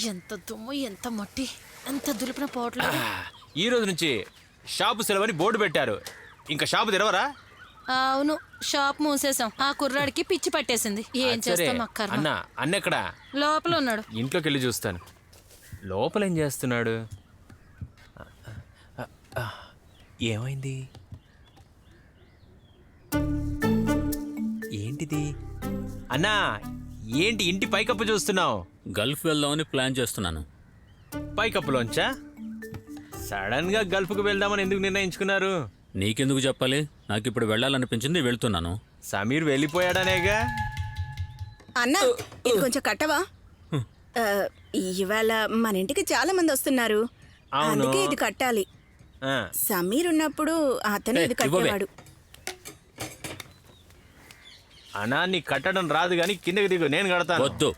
ఎంత దుమ్ము, ఎంత మట్టి, ఎంత దులిపిన పోవట్లేదు. ఈ రోజు నుంచి షాపు సెలవని బోర్డు పెట్టారు. ఇంకా షాపు తెరవరా? అవును, షాప్ మూసేసాం. ఆ కుర్రాడికి పిచ్చి పట్టేసింది. ఏం చేస్తాం అక్కర్మ. అన్న అన్నెక్కడా? లోపల ఉన్నాడు. ఇంట్లోకి వెళ్ళి చూస్తాను. లోపల ఏం చేస్తున్నాడు? ఏమైంది? ఏంటిది? అన్నా, ఏంటి ఇంటి పైకప్పు చూస్తున్నావు? గల్ఫ్ వెళ్దామని ప్లాన్ చేస్తున్నాను. పైకప్పులోంచా? సడన్ గా గల్ఫ్కు వెళ్దామని ఎందుకు నిర్ణయించుకున్నారు? నీకెందుకు చెప్పాలి? నాకు ఇప్పుడు వెళ్ళాలనిపించింది, వెళ్తున్నాను. సమీర్ వెళ్ళిపోయాడనేగా. అన్నా, ఇది కొంచెం కట్టవా? ఇవాళ మన ఇంటికి చాలా మంది వస్తున్నారు. అందుకే ఇది కట్టాలి. సమీర్ ఉన్నప్పుడు అతను ఇది కట్టేవాడు. అన్నా, నీకు కట్టడం రాదు కానీ కిందకి దిగు, నేను కడతాను. వద్దు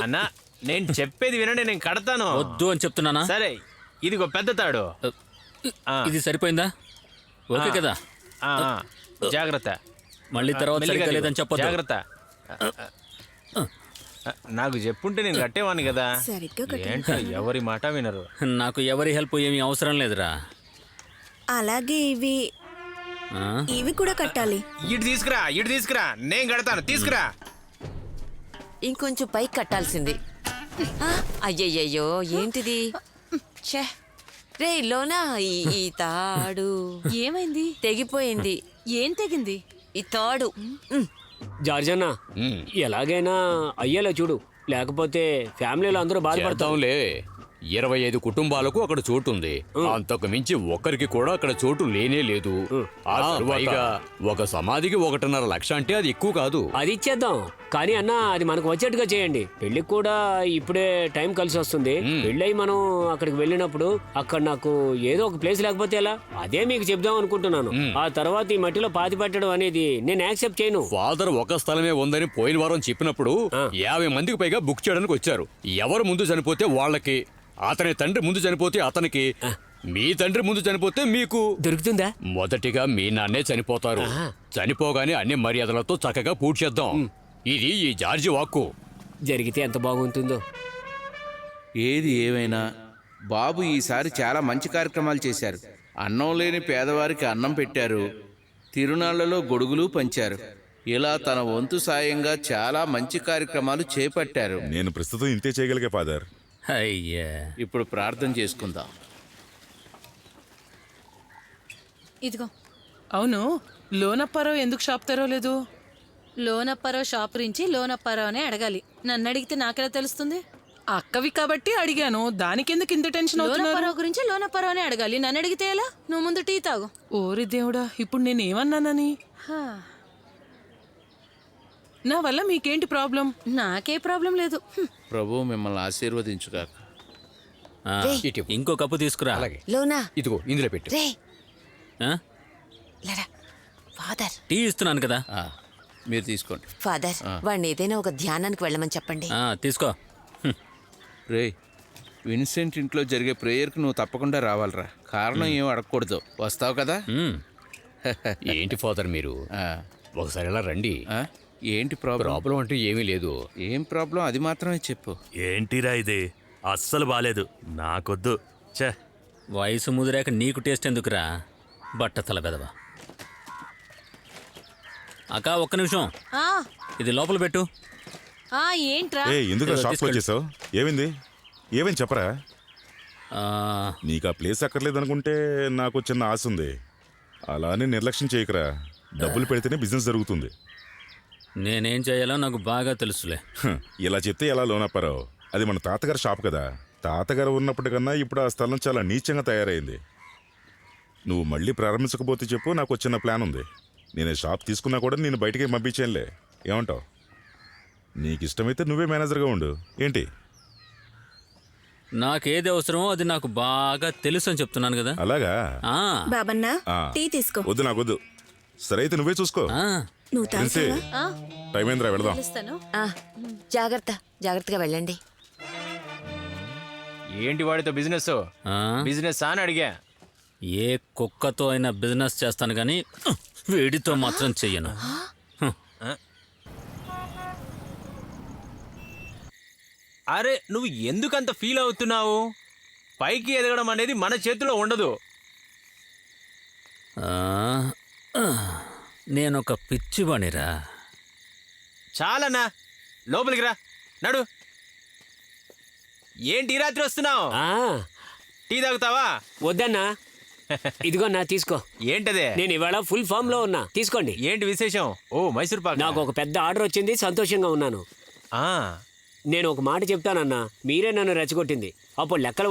అన్నా, నేను చెప్పేది వినండి, నేను కడతాను. వద్దు అని చెప్తున్నానా? సరే, ఇదిగో పెద్ద తాడు. ఇది సరిపోయిందా? ఓకే కదా? జాగ్రత్త. మళ్ళీ తర్వాత మెల్లిగా సరిగ్గా దిగు. లేదని చెప్పొద్దు. జాగ్రత్త. నాకు చెప్పుంటే నేను కట్టేవాడిని కదా. సరిగ్గా కట్టండి. ఏంటో ఎవరి మాట వినరు. నాకు ఎవరి హెల్ప్ ఏమీ అవసరం లేదురా. అలాగే ఇవి కూడా కట్టాలి. ఇటు తీసుకురా, నేను కడతాను. తీసుకురా. ఇంకొంచెం పైకి కట్టాల్సింది. అయ్యయ్యో, ఏంటిది? ఛే, రే లోనా, ఈ తాడు ఏమైంది? తెగిపోయింది. ఏం తెగింది? ఈ తాడు. జార్జన్న, ఎలాగైనా అయ్యేలా చూడు, లేకపోతే ఫ్యామిలీలో అందరూ బాధపడతాంలే. 25 కుటుంబాలకు అక్కడ చోటు ఉంది. అంతకు మించి ఒక్కరికి కూడా అక్కడ చోటు లేనే లేదు. పైగా ఒక సమాధికి 1.5 లక్ష అంటే అది ఎక్కువ కాదు. అది ఇచ్చేద్దాం, కానీ అన్న అది మనకు వచ్చేట్టుగా చేయండి. పెళ్లికి కూడా ఇప్పుడే టైం కలిసి వస్తుంది. పెళ్ళై మనం అక్కడికి వెళ్ళినప్పుడు అక్కడ నాకు ఏదో ఒక ప్లేస్ లేకపోతే ఎలా? అదే మీకు చెప్దాం అనుకుంటున్నాను. ఆ తర్వాత ఈ మట్టిలో పాతి పెట్టడం అనేది నేను యాక్సెప్ట్ చేయను. ఫాదర్ ఒక స్థలమే ఉందని పోయిన వారం చెప్పినప్పుడు 50 మందికి పైగా బుక్ చేయడానికి వచ్చారు. ఎవరు ముందు చనిపోతే వాళ్ళకి, అతని తండ్రి ముందు చనిపోతే అతనికి, మీ తండ్రి ముందు చనిపోతే మీకు దొరుకుతుందా? మొదటిగా మీ నాన్నే చనిపోతారు. చనిపోగానే అన్ని మర్యాదలతో చక్కగా పూర్తి చేద్దాం. ఇది ఈ జార్జి వాక్కు. జరిగితే ఎంత బాగుంటుందో. ఏది ఏమైనా బాబు ఈసారి చాలా మంచి కార్యక్రమాలు చేశారు. అన్నం లేని పేదవారికి అన్నం పెట్టారు, తిరునాళ్లలో గొడుగులు పంచారు. ఇలా తన వంతు సాయంగా చాలా మంచి కార్యక్రమాలు చేపట్టారు. నేను ప్రస్తుతం ఇంతే చేయగలిగే ఫాదర్. అయ్యా, ఇప్పుడు ప్రార్థన చేసుకుందాం. ఇదిగో. అవును, లోనప్పారావు ఎందుకు షాప్ తెరవలేదు? లోనప్పారావు షాప్ గురించి లోనప్పారావునే అడగాలి. నన్ను అడిగితే నాకెలా తెలుస్తుంది? అక్కవి కాబట్టి అడిగాను, దానికెందుకు ఇంత టెన్షన్ అవుతున్నారు? లోనప్పారావు గురించి లోనప్పారావునే అడగాలి. నన్ను అడిగితే ఎలా? నువ్వు ముందు టీ తాగు. ఓరి దేవుడా, ఇప్పుడు నేనేమన్నానని? నా వల్ల మీకేంటి ప్రాబ్లం? నాకే ప్రాబ్లం లేదు. ప్రభు మిమ్మల్ని ఆశీర్వదించుగాక. ఇంకో కప్పు తీసుకురా. లోనా, ఇదిగో ఇందులో పెట్టు. రే ఆ? లరా, ఫాదర్. టీ ఇస్తున్నాను కదా. మీరు తీసుకోండి. ఫాదర్, వాడిని ఏదైనా ఒక ధ్యానానికి వెళ్ళమని చెప్పండి. తీసుకో. రే, విన్సెంట్ ఇంట్లో జరిగే ప్రేయర్కి నువ్వు తప్పకుండా రావాలిరా. కారణం ఏం అడగకూడదు. వస్తావు కదా? ఏంటి ఫాదర్ మీరు? ఒకసారి ఇలా రండి. ఏంటి ప్రాబ్లం అంటే ఏమీ లేదు. ఏం ప్రాబ్లం అది మాత్రమే చెప్పు. ఏంటిరా ఇది? అస్సలు బాలేదు, నాకొద్దు. ఛే, వయసు ముదిరాక నీకు టేస్ట్ ఎందుకురా, బట్టతల బెదవా. అక్క, ఒక్క నిమిషం, ఇది లోపల పెట్టు. ఏంట్రా? ఎందుకు షాప్కి వచ్చేసావు? ఏమేం చెప్పరా? నీకు ఆ ప్లేస్ అక్కర్లేదనుకుంటే నాకు చిన్న ఆశ ఉంది. అలానే నిర్లక్ష్యం చేయకరా. డబ్బులు పెడితేనే బిజినెస్ జరుగుతుంది. నేనేం చేయాలో నాకు బాగా తెలుసులే. ఇలా చెప్తే ఎలా లోనప్పారావు? అది మన తాతగారి షాప్ కదా. తాతగారు ఉన్నప్పటికన్నా ఇప్పుడు ఆ స్థలం చాలా నీచంగా తయారైంది. నువ్వు మళ్ళీ ప్రారంభించకపోతే చెప్పు, నాకు చిన్న ప్లాన్ ఉంది. నేను షాప్ తీసుకున్నా కూడా నేను బయటికి పంపించేయంలే. ఏమంటావు? నీకు ఇష్టమైతే నువ్వే మేనేజర్గా ఉండు. ఏంటి? నాకేది అవసరమో అది నాకు బాగా తెలుసు అని చెప్తున్నాను కదా. అలాగా? బాబన్నా, టీ తీసుకో. వద్దు, నాకొద్దు. సరే అయితే నువ్వే చూసుకో. నువ్వు టైం ఏంద్రా, వెళదాం. జాగ్రత్తగా వెళ్ళండి. ఏంటి వాడితో బిజినెస్? బిజినెస్ అని అడిగా. ఏ కుక్కతో అయినా బిజినెస్ చేస్తాను కానీ వేడితో మాత్రం చెయ్యను. అరే నువ్వు ఎందుకంత ఫీల్ అవుతున్నావు? పైకి ఎదగడం అనేది మన చేతిలో ఉండదు. నేనొక పిచ్చివాణిరా. చాలన్నా, లోపలికి రా, నడు. ఏంటి ఈ రాత్రి వస్తున్నావు? ఆ, టీ తాగుతావా? వద్దన్నా. ఇదిగో నా తీసుకో. ఏంటదే? నేను ఇవాళ ఫుల్ ఫామ్ లో ఉన్నా, తీసుకోండి. ఏంటి విశేషం? ఓ మైసూర్ పాక్. నాకు ఒక పెద్ద ఆర్డర్ వచ్చింది, సంతోషంగా ఉన్నాను. నేను ఒక మాట చెప్తానన్నా, మీరే నన్ను రెచ్చగొట్టింది. అప్పుడు లెక్కలు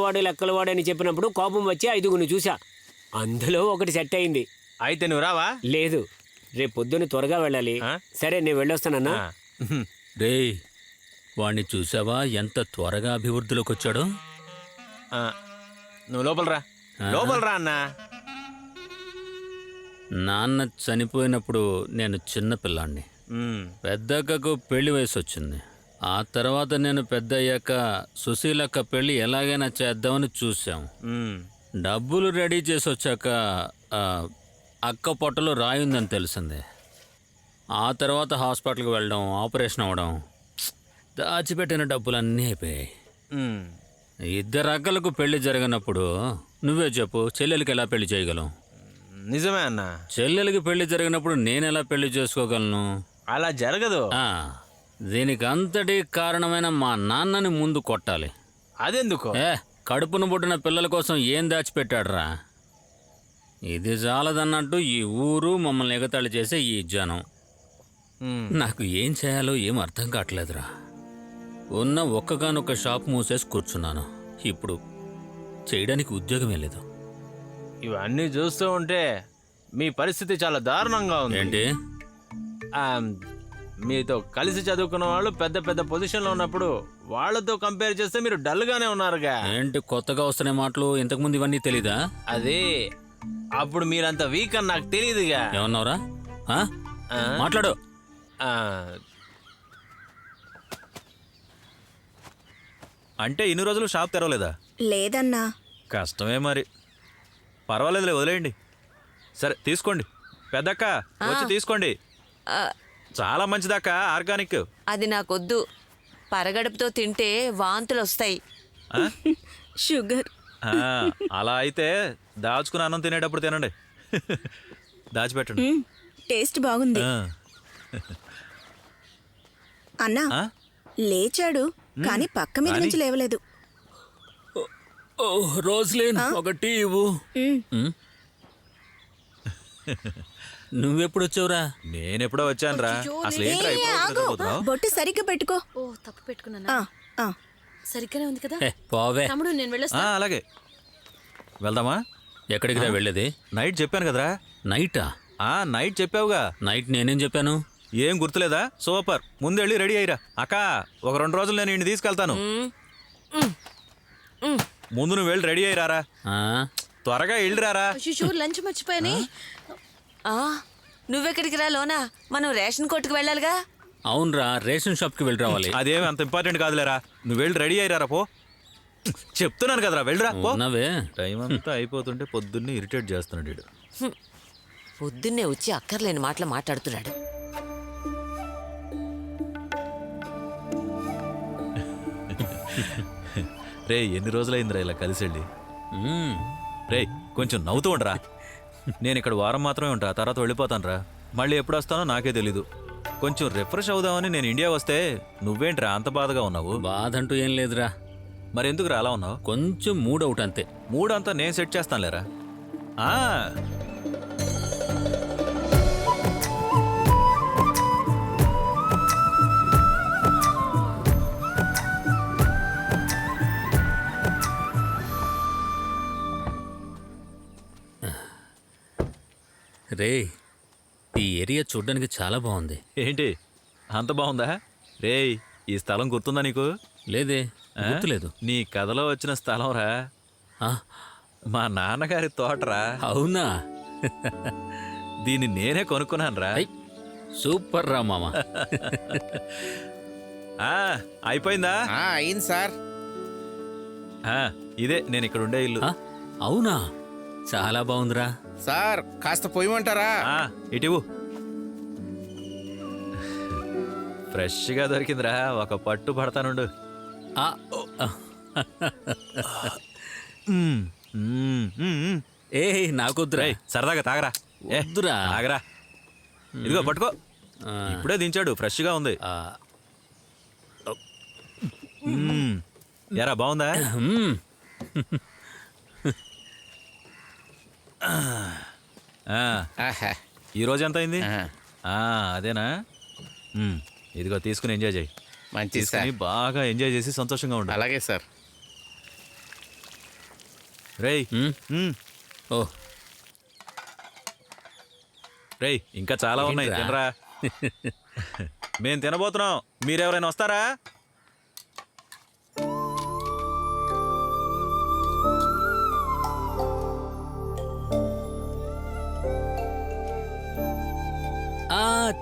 వాడు అని చెప్పినప్పుడు కోపం వచ్చి 5గురిని చూసా. అందులో ఒకటి సెట్ అయింది. అయితే నువ్వు రావా? లేదు, రేపు పొద్దున్న త్వరగా వెళ్ళాలి. సరే, నేను వెళ్ళొస్తానన్నా. రేయ్, వాణ్ణి చూసావా ఎంత త్వరగా అభివృద్ధిలోకి వచ్చాడో? నువ్వు లోపలరా, లోపలరా అన్నా. నాన్న చనిపోయినప్పుడు నేను చిన్న పిల్లాన్ని. పెద్దక్కకు పెళ్లి వయసు వచ్చింది. ఆ తర్వాత నేను పెద్ద అయ్యాక సుశీలక్క పెళ్లి ఎలాగైనా చేద్దామని చూసాం. డబ్బులు రెడీ చేసి వచ్చాక అక్క పొట్టలో రాయిందని తెలిసింది. ఆ తర్వాత హాస్పిటల్కి వెళ్ళడం, ఆపరేషన్ అవ్వడం, దాచిపెట్టిన డబ్బులన్నీ అయిపోయాయి. ఇద్దరు అక్కలకు పెళ్లి జరిగినప్పుడు నువ్వే చెప్పు, చెల్లెలకి ఎలా పెళ్లి చేయగలం? నిజమే అన్నా. చెల్లెలకి పెళ్లి జరిగినప్పుడు నేనెలా పెళ్లి చేసుకోగలను? అలా జరగదు. దీనికి అంతటి కారణమైన మా నాన్నని ముందు కొట్టాలి. అదెందుకు? కడుపును పుట్టిన పిల్లల కోసం ఏం దాచిపెట్టాడురా? ఇది చాలదన్నట్టు ఈ ఊరు మమ్మల్ని ఎగతాళి చేసే ఈ జనం. నాకు ఏం చేయాలో ఏం అర్థం కావట్లేదురా. ఉన్న ఒక్కగానొక్క షాప్ మూసేసి కూర్చున్నాను. ఇప్పుడు చేయడానికి ఉద్యోగమే లేదు. ఇవన్నీ చూస్తూ ఉంటే మీ పరిస్థితి చాలా దారుణంగా ఉంది. ఏంటి? మీతో కలిసి చదువుకున్న వాళ్ళు పెద్ద పెద్ద పొజిషన్లో ఉన్నప్పుడు వాళ్ళతో కంపేర్ చేస్తే మీరు డల్గానే ఉన్నారుగా. ఏంటి కొత్తగా వస్తున్న మాటలు? ఇంతకుముందు ఇవన్నీ తెలీదా? అదే, అప్పుడు మీరంత వీక్ అని నాకు తెలియదుగా. ఏమన్నావురా? మాట్లాడు. అంటే ఇన్ని రోజులు షాప్ తెరవలేదా? లేదన్నా. కష్టమే మరి. పర్వాలేదులే, వదిలేయండి. సరే తీసుకోండి పెద్దక్క, వచ్చి తీసుకోండి. చాలా మంచిదక్క, ఆర్గానిక్. అది నాకొద్దు. పరగడుపుతో తింటే వాంతులు వస్తాయి. షుగర్. అలా అయితే దాచుకుని అన్నం తినేటప్పుడు తినండి. దాచిపెట్టండి. టేస్ట్ బాగుంది. అన్నా, లేచాడు కానీ పక్క మీద నుంచి లేవలేదు. రోజులేన్ ఒక టీ ఇవ్వు. నువ్వెప్పుడు వచ్చావురా? నేనెప్పుడో వచ్చాను రా. అసలు ఏంట్రా బొట్టు సరిగ్గా పెట్టుకో. ఓ, తప్పు పెట్టుకున్నానా? సరిగ్గానే ఉంది కదా. పోవే తమ్ముడు, నేను వెళ్ళొస్తా. అలాగే వెళ్దామా? ఎక్కడికి రా వెళ్ళేది? నైట్ చెప్పాను కదరా. నైటా? నైట్ చెప్పావుగా. నైట్ నేనేం చెప్పాను? ఏం గుర్తులేదా? సూపర్, ముందు వెళ్ళి రెడీ అయ్యిరా. అక్క, ఒక 2 రోజులు నేను ఇంటిని తీసుకెళ్తాను. ముందు నువ్వు వెళ్ళి రెడీ అయ్యిరారా. త్వరగా వెళ్ళిరారా. లంచ్ మర్చిపోయాని. నువ్వెక్కడికి రా లోనా? మనం రేషన్ కొట్టుకు వెళ్ళాలిగా. అవునరా, రేషన్ షాప్కి వెళ్ళి రావాలి. అదేమి అంత ఇంపార్టెంట్ కాదులేరా. నువ్వు వెళ్ళి రెడీ అయ్యిరారా. పో, చెప్తున్నాను కదరా, వెళ్ళరా. టైం అంతా అయిపోతుంటే పొద్దున్నే ఇరిటేట్ చేస్తున్నాడు వీడు. పొద్దున్నే వచ్చి అక్కర్లేని మాటలు మాట్లాడుతున్నాడు. రే, ఎన్ని రోజులైందిరా ఇలా కలిసి వెళ్ళి. రే, కొంచెం నవ్వుతూ ఉండరా. నేను ఇక్కడ వారం మాత్రమే ఉంటా, తర్వాత వెళ్ళిపోతాను రా. మళ్ళీ ఎప్పుడు వస్తానో నాకే తెలీదు. కొంచెం రిఫ్రెష్ అవుదామని నేను ఇండియా వస్తే నువ్వేంట్రా అంత బాధగా ఉన్నావు? బాధ అంటూ ఏం లేదురా. మరి ఎందుకు రా అలా ఉన్నావు? కొంచెం మూడ్ అవుట్ అంతే. మూడ్ అంతా నేను సెట్ చేస్తాను లేరా. రే, ఈ ఏరియా చూడ్డానికి చాలా బాగుంది. ఏంటి అంత బాగుందా? రే, ఈ స్థలం గుర్తుందా నీకు? లేదే, గుర్తులేదు. నీ కథలో వచ్చిన స్థలం రా. మా నాన్నగారి తోటరా. అవునా? దీన్ని నేనే కొనుక్కున్నాను రా. సూపర్ రా మామ. అయిపోయిందా? అయింది సార్. ఇదే నేను ఇక్కడ ఉండే ఇల్లు. అవునా? చాలా బాగుందిరా. సార్, కాస్త పోయమంటారా? ఇటివు. ఫ్రెష్గా దొరికిందిరా, ఒక పట్టు పడతానుండు. ఆ, ఆ. ఏ నాకొద్దురా రేయ్, సరదాగా తాగరా. వద్దురా. తాగరా. ఇదిగో పట్టుకో. ఇప్పుడే దించాడు, ఫ్రెష్గా ఉంది. ఎరా బాగుందా? ఆహా. ఈ రోజు ఎంత అయింది? ఆ. అదేనా? ఇదిగో తీసుకుని ఎంజాయ్ చేయి. మంచిది సార్. తీసుకుని బాగా ఎంజాయ్ చేసి సంతోషంగా ఉండు. అలాగే సార్. రేయ్. ఓ రేయ్, ఇంకా చాలా ఉన్నాయి, ఏంట్రా? తినరా. మేం తినబోతున్నాం, మీరెవరైనా వస్తారా?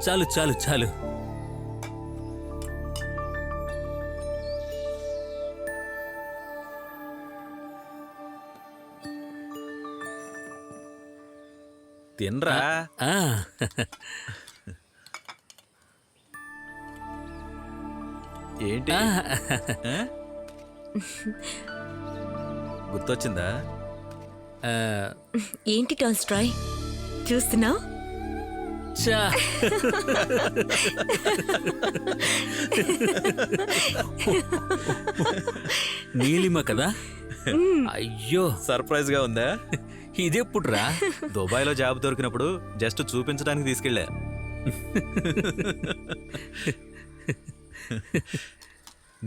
చాలు చాలు చాలు. తినరా. ఆ, ఏంటి? ఆ? గుర్తొచ్చిందా? ఆ, ఏంటి టాల్స్టాయ్ చూస్తున్నా? చా. నీలిమ కదా? అయ్యో, సర్ప్రైజ్ గా ఉందా? ఇదెప్పుడురా? దుబాయ్లో జాబ్ దొరికినప్పుడు జస్ట్ చూపించడానికి తీసుకెళ్ళా.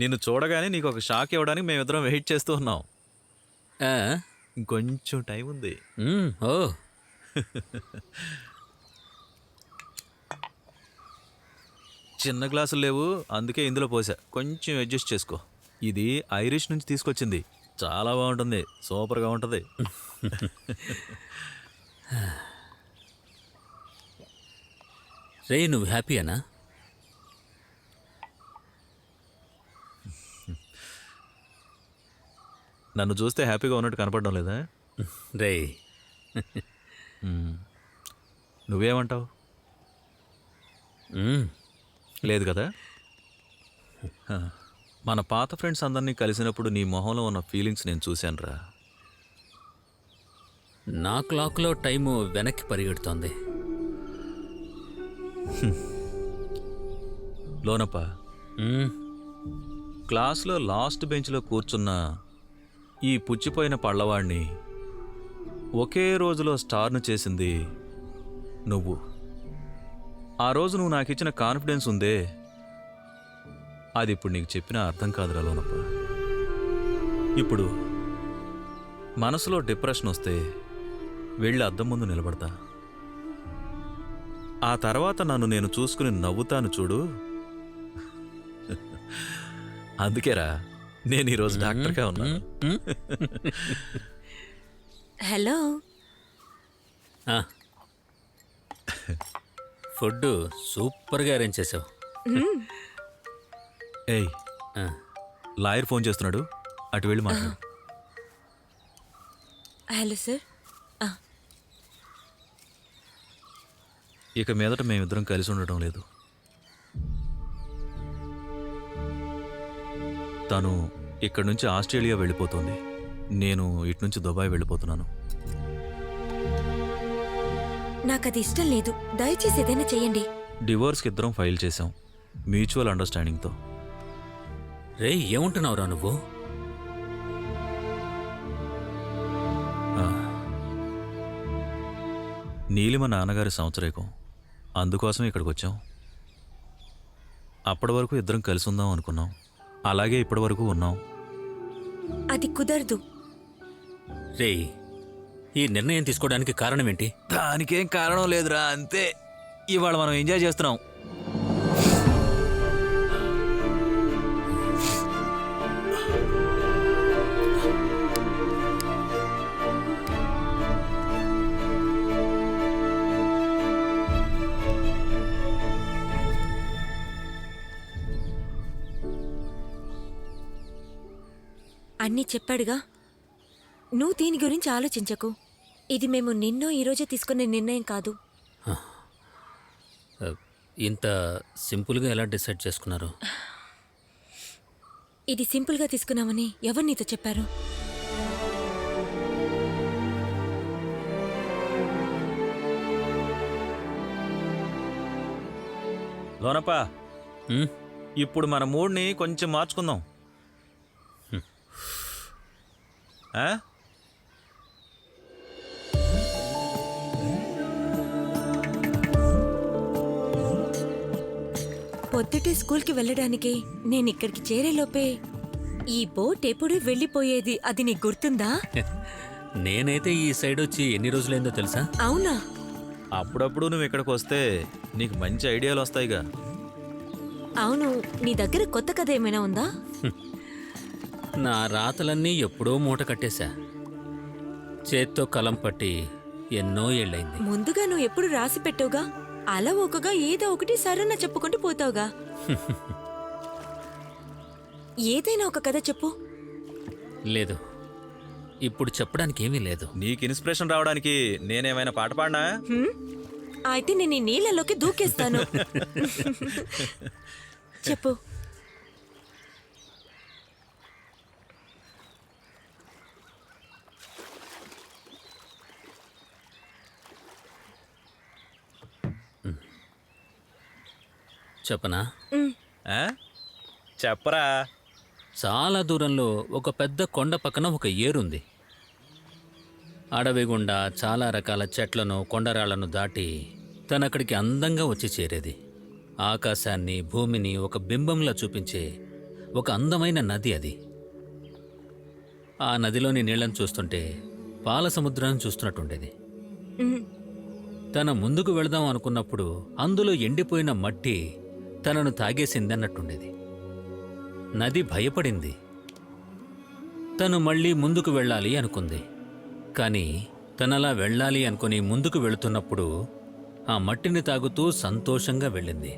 నిన్ను చూడగానే నీకు ఒక షాక్ ఇవ్వడానికి మేమిద్దరం వెయిట్ చేస్తూ ఉన్నాం. ఆ, ఇంకొంచెం టైం ఉంది. ఓ చిన్న గ్లాసులు లేవు, అందుకే ఇందులో పోసా. కొంచెం అడ్జస్ట్ చేసుకో. ఇది ఐరిష్ నుంచి తీసుకొచ్చింది, చాలా బాగుంటుంది, సూపర్గా ఉంటుంది. రే, నువ్వు హ్యాపీయేనా? నన్ను చూస్తే హ్యాపీగా ఉన్నట్టు కనపడడం లేదా? రే, నువ్వేమంటావు? లేదు కదా? హ. మన పాత ఫ్రెండ్స్ అందరినీ కలిసినప్పుడు నీ మొహంలో ఉన్న ఫీలింగ్స్ నేను చూశానురా. నా క్లాక్లో టైము వెనక్కి పరిగెడుతోంది. లోనప్ప, క్లాస్లో లాస్ట్ బెంచ్లో కూర్చున్న ఈ పుచ్చిపోయిన పళ్ళవాడిని ఒకే రోజులో స్టార్ను చేసింది నువ్వు. ఆ రోజు నువ్వు నాకు ఇచ్చిన కాన్ఫిడెన్స్ ఉందే, అది ఇప్పుడు నీకు చెప్పినా అర్థం కాదురా లోనప్ప. ఇప్పుడు మనసులో డిప్రెషన్ వస్తే వెళ్ళి అద్దం ముందు నిలబడతా. ఆ తర్వాత నన్ను నేను చూసుకుని నవ్వుతాను చూడు. అందుకేరా నేను ఈరోజు డాక్టర్గా ఉన్నాను. హలో. ఫుడ్ సూపర్గా అరేంజ్ చేసావు. ఏయ్, లాయర్ ఫోన్ చేస్తున్నాడు, అటు వెళ్ళి మాట్లాడు. Hello sir. ఇక మీదట మేమిద్దరం కలిసి ఉండటం లేదు. తను ఇక్కడి నుంచి ఆస్ట్రేలియా వెళ్ళిపోతుంది, నేను ఇటు నుంచి దుబాయ్ వెళ్ళిపోతున్నాను. నాకు అది ఇష్టం లేదు, దయచేసి ఏదైనా చేయండి. డివోర్స్కి ఇద్దరం ఫైల్ చేశాం, మ్యూచువల్ అండర్స్టాండింగ్తో. రే, ఏముంటున్నావురా నువ్వు? నీలిమ నాన్నగారి సంవత్సరేకం, అందుకోసం ఇక్కడికి వచ్చాం. అప్పటి వరకు ఇద్దరం కలిసి ఉందాం అనుకున్నాం, అలాగే ఇప్పటి వరకు ఉన్నాం. అది కుదరదు. రే, ఈ నిర్ణయం తీసుకోవడానికి కారణం ఏంటి? దానికేం కారణం లేదురా, అంతే. ఇవాళ మనం ఎంజాయ్ చేస్తున్నాం. అన్నీ చెప్పాడుగా, నువ్వు దీని గురించి ఆలోచించకు. ఇది మేము నిన్నో ఈరోజే తీసుకునే నిర్ణయం కాదు. ఇంత సింపుల్గా ఎలా డిసైడ్ చేసుకున్నారు? ఇది సింపుల్గా తీసుకున్నామని ఎవరు నీతో చెప్పారు? లోనప్పా, హ్మ్? ఇప్పుడు మన మూడ్ని కొంచెం మార్చుకుందాం. ఆ? పొద్దుటే స్కూల్కి వెళ్ళడానికి నేను ఇక్కడికి చేరేలోపే ఈ బోట్ ఎప్పుడు వెళ్ళిపోయేది, అది నీకు గుర్తుందా? నేనైతే ఈ సైడ్ వచ్చి ఎన్ని రోజులైందో తెలుసా? అవునా? అప్పుడప్పుడు నువ్వు ఇక్కడికి వస్తే నీకు మంచి ఐడియాలు వస్తాయిగా. అవును, నీ దగ్గర కొత్త కథ ఏమైనా ఉందా? నా రాతలన్నీ ఎప్పుడో మూట కట్టేశా. చేత్తో కలం పట్టి ఎన్నో ఏళ్ళైంది. ముందుగా నువ్వు ఎప్పుడు రాసి పెట్టవుగా, అలా ఒకగా ఏదో ఒకటి సరన్నా చెప్పుకుంటూ పోతావుగా. ఏదైనా ఒక కథ చెప్పు. లేదు, ఇప్పుడు చెప్పడానికి ఏమీ లేదు. నీకు ఇన్స్పిరేషన్ రావడానికి నేనేమైనా పాట పాడినా? హ్మ్? అయితే నేను ఈ నీళ్ళలోకి దూకేస్తాను. చెప్పు. చెప్పనా? ఆ? చెప్పరా. చాలా దూరంలో ఒక పెద్ద కొండ పక్కన ఒక ఏరుంది. అడవి గుండా చాలా రకాల చెట్లను, కొండరాళ్లను దాటి తనక్కడికి అందంగా వచ్చి చేరేది. ఆకాశాన్ని, భూమిని ఒక బింబంలా చూపించే ఒక అందమైన నది అది. ఆ నదిలోని నీళ్లను చూస్తుంటే పాల సముద్రాన్ని చూస్తున్నట్టుండేది. తన ముందుకు వెళదాం అనుకున్నప్పుడు అందులో ఎండిపోయిన మట్టి తనను తాగేసిందన్నట్టుండేది. నది భయపడింది. తను మళ్ళీ ముందుకు వెళ్ళాలి అనుకుంది. కానీ తనలా వెళ్ళాలి అనుకుని ముందుకు వెళుతున్నప్పుడు ఆ మట్టిని తాగుతూ సంతోషంగా వెళ్ళింది.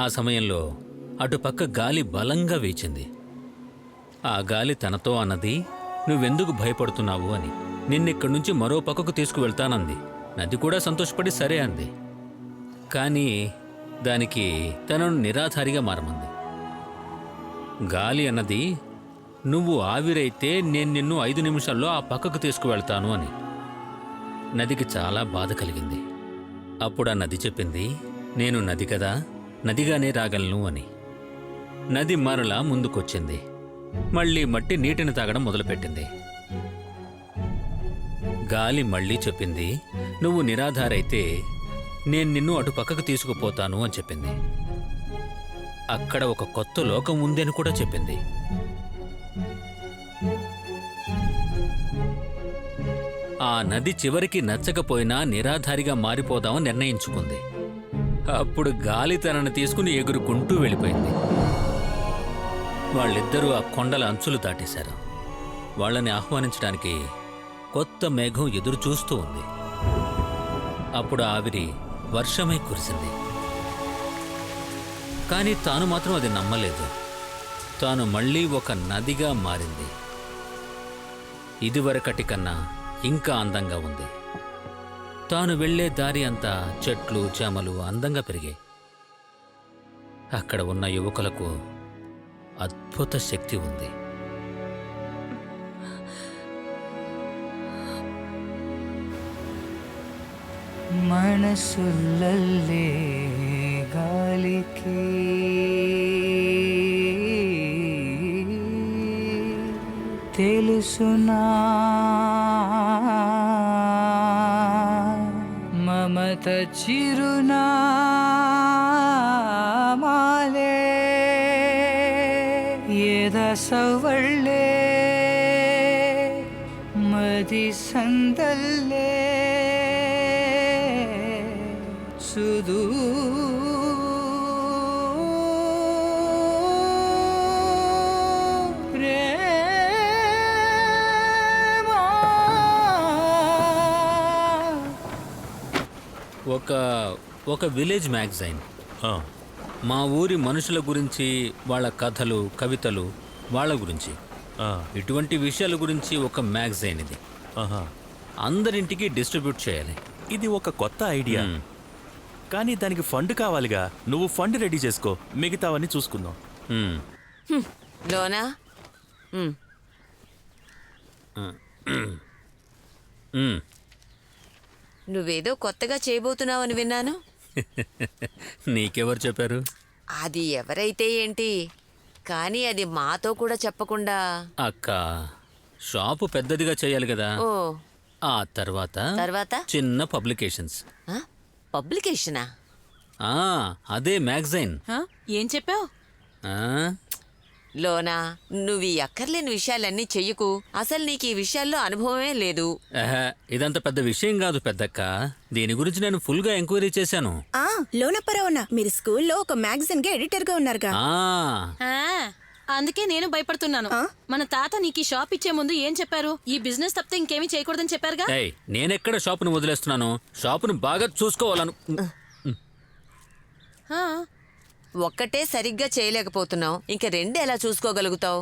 ఆ సమయంలో అటుపక్క గాలి బలంగా వీచింది. ఆ గాలి తనతో అన్నది, నువ్వెందుకు భయపడుతున్నావు అని. నిన్నిక్కడి నుంచి మరో పక్కకు తీసుకువెళ్తానంది. నది కూడా సంతోషపడి సరే అంది. కానీ దానికి తనను నిరాధారిగా మారమంది. గాలి అన్నది, నువ్వు ఆవిరైతే నేను నిన్ను 5 నిమిషాల్లో ఆ పక్కకు తీసుకువెళ్తాను అని. నదికి చాలా బాధ కలిగింది. అప్పుడు ఆ నది చెప్పింది, నేను నది కదా, నదిగానే రాగలను అని. నది మరలా ముందుకొచ్చింది. మళ్ళీ మట్టి నీటిని తాగడం మొదలుపెట్టింది. గాలి మళ్ళీ చెప్పింది, నువ్వు నిరాధారైతే నేను నిన్ను అటు పక్కకు తీసుకుపోతాను అని చెప్పింది. అక్కడ ఒక కొత్త లోకం ఉంది అని కూడా చెప్పింది. ఆ నది చివరికి నచ్చకపోయినా నిరాధారిగా మారిపోదామని నిర్ణయించుకుంది. అప్పుడు గాలి తనను తీసుకుని ఎగురుకుంటూ వెళ్ళిపోయింది. వాళ్ళిద్దరూ ఆ కొండల అంచులు దాటేశారు. వాళ్ళని ఆహ్వానించడానికి కొత్త మేఘం ఎదురు చూస్తూ ఉంది. అప్పుడు ఆవిరి వర్షమై కురిసింది. కానీ తాను మాత్రం అది నమ్మలేదు. తాను మళ్ళీ ఒక నదిగా మారింది. ఇదివరకటి కన్నా ఇంకా అందంగా ఉంది. తాను వెళ్లే దారి అంతా చెట్లు, చేమలు అందంగా పెరిగాయి. అక్కడ ఉన్న యువకులకు అద్భుత శక్తి ఉంది. మనసుల్లే గాలికి తెలుసునా మమత చిరునా మాలే ఎద సవళ్ళే మది సందల్లే సుదూ ఒక విలేజ్ మ్యాగజైన్. మా ఊరి మనుషుల గురించి, వాళ్ళ కథలు, కవితలు, వాళ్ళ గురించి, ఇటువంటి విషయాల గురించి ఒక మ్యాగజైన్ ఇది. అందరింటికి డిస్ట్రిబ్యూట్ చేయాలి. ఇది ఒక కొత్త ఐడియా, కానీ దానికి ఫండ్ కావాలిగా. నువ్వు ఫండ్ రెడీ చేసుకో, మిగతావన్నీ చూసుకుందాం. లోనా నువ్వేదో కొత్తగా చేయబోతున్నావని విన్నాను. నీకెవరు చెప్పారు? అది ఎవరైతే ఏంటి, కానీ అది మాతో కూడా చెప్పకుండా. అక్క, షాపు పెద్దదిగా చేయాలి కదా. ఓ ఆ తర్వాత తర్వాత చిన్న పబ్లికేషన్స్. పబ్లికేషనా? అదే మ్యాగజైన్. ఏం చెప్పావు? లోనా, నువ్వు ఈ అక్కర్లేని విషయాలన్నీ చెయ్యకు. అసలు నీకు ఈ విషయాల్లో అనుభవమే లేదు. ఇదంత పెద్ద విషయం కాదు పెద్దక్క. దీని గురించి నేను ఫుల్ గా ఎంక్వైరీ చేశాను. లోనపరవనా, మీరు స్కూల్లో ఒక మ్యాగజైన్ గా ఎడిటర్ గా ఉన్నారుగా. అందుకే నేను భయపడుతున్నాను. మన తాత నీకు ఈ షాప్ ఇచ్చే ముందు ఏం చెప్పారు? ఈ బిజినెస్ తప్పితే ఇంకేమీ చేయకూడదని చెప్పారుగా. నేనెక్కడ షాపును వదిలేస్తున్నాను? షాపును బాగా చూసుకోవాలను. ఒక్కటే సరిగ్గా చేయలేకపోతున్నావు, ఇంక రెండు ఎలా చూసుకోగలుగుతావు?